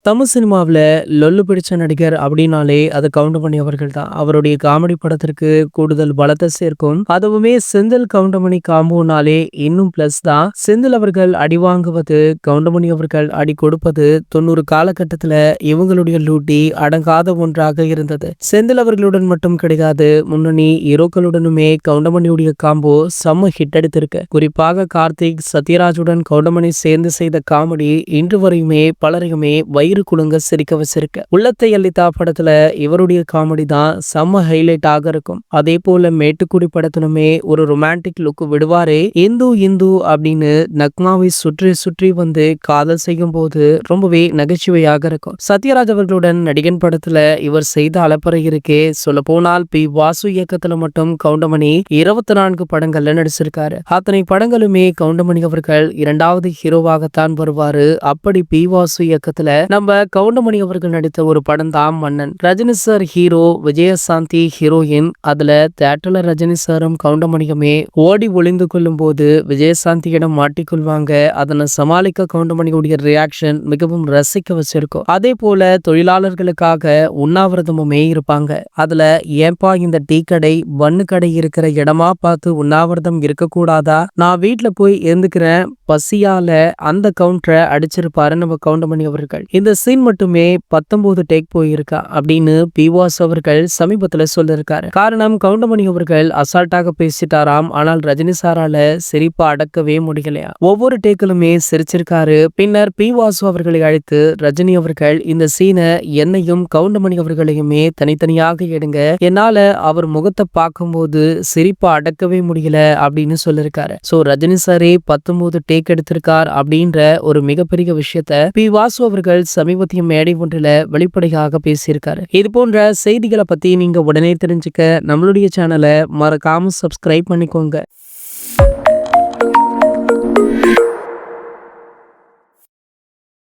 தமிழ் சினிமாவுல லொல்லு பிடிச்ச நடிகர் அப்படின்னாலே அது கவுண்டமணி அவர்கள் தான். அவருடைய காமெடி படத்திற்கு கூடுதல் பலத்தை சேர்க்கும். அதுவுமே செந்தில் கவுண்டமணி காம்போனாலே இன்னும் பிளஸ் தான். செந்தில் அவர்கள் அடி வாங்குவது, கவுண்டமணி அவர்கள் அடி கொடுப்பது 90 காலகட்டத்துல இவங்களுடைய லூட்டி அடங்காத ஒன்றாக இருந்தது. செந்தில் அவர்களுடன் மட்டும் கிடையாது, முன்னணி ஹீரோக்களுடனுமே கவுண்டமணியுடைய காம்போ செம்ம ஹிட் அடித்திருக்கு. குறிப்பாக கார்த்திக், சத்யராஜுடன் கவுண்டமணி சேர்ந்து செய்த காமெடி இன்று வரையுமே பலரையுமே வயிறு குலுங்க சிரிக்க வச்சிருக்கு. உள்ளத்தை அள்ளித்தா படத்துல இவருடைய காமெடி தான் செம்ம ஹைலைட் ஆக இருக்கும். அதே போல மேட்டுக்குடி படத்திலுமே ஒரு ரொமான்டிக் லுக் விடுவாரே, இந்து இந்து அப்படின்னு நக்மாவை சுற்றி சுற்றி வந்து காதல் செய்யும் போது ரொம்பவே நகைச்சுவையாக இருக்கும். சத்யராஜ் அவர்களுடன் நடிகன் படத்துல இவர் செய்த அலப்பறை இருக்கே, சொல்ல போனால் பி வாசு இயக்கத்துல மட்டும் கவுண்டமணி 24 படங்கள்ல நடிச்சிருக்காரு. அத்தனை படங்களுமே கவுண்டமணி அவர்கள் இரண்டாவது ஹீரோவாகத்தான் வருவாரு. அப்படி பி வாசு இயக்கத்துல நம்ம கவுண்டமணி அவர்கள் நடித்த ஒரு படம் தான் மன்னன். Rajini sir hero, Vijayashanti heroine. அதுல தியேட்டர்ல ரஜினி சாரும் கவுண்டமணியுமே ஓடி ஒளிந்து கொள்ளும் போது விஜயசாந்தியிடம் மாட்டிக்கொள்வாங்க. அதனை சமாளிக்க கவுண்டமணியுடைய ரியாக்ஷன் மிகவும் ரசிக்க வச்சிருக்கும். அதே போல தொழிலாளர்களுக்காக உண்ணாவிரதமுமே இருப்பாங்க. அதுல ஏன்பா இந்த டீ கடை பன்னு கடை இருக்கிற இடமா பார்த்து உண்ணாவிரதம் இருக்கக்கூடாதா, நான் வீட்டுல போய் இருந்துக்கிறேன் பசியால, அந்த கவுண்டரை அடிச்சிருப்பாரு நம்ம கவுண்டமணி அவர்கள். இந்த சீன் மட்டுமே 19 டேக் போயிருக்கா அப்படின்னு பிவாஸ் அவர்கள் சமீபத்துல சொல்லிருக்காரு. காரணம், கவுண்டமணி அவர்கள் அசால்ட்டாக பேசிட்டாராம். ஆனால் ரஜினி சாரால சிரிப்பா அடக்கவே முடியலையா. ஒவ்வொரு டேக்கிலுமே சிரிச்சிருக்காரு. பின்னர் பிவாசு அவர்களை அழைத்து ரஜினி அவர்கள் இந்த சீனை என்னையும் கவுண்டமணி அவர்களையுமே தனித்தனியாக எடுங்க, என்னால அவர் முகத்தை பார்க்கும்போது சிரிப்பா அடக்கவே முடியல அப்படின்னு சொல்லிருக்காரு. சோ ரஜினி சாரே 19 டேக் எடுத்திருக்கார் அப்படின்ற ஒரு மிகப்பெரிய விஷயத்த பி வாசு அவர்கள் சமீபத்திய மேடை ஒன்றில் வெளிப்படையாக பேசியிருக்காரு. இது போன்ற செய்திகளை பத்தி நீங்க உடனே தெரிஞ்சுக்க நம்மளுடைய சேனலை மறக்காம சப்ஸ்கிரைப் பண்ணிக்கோங்க.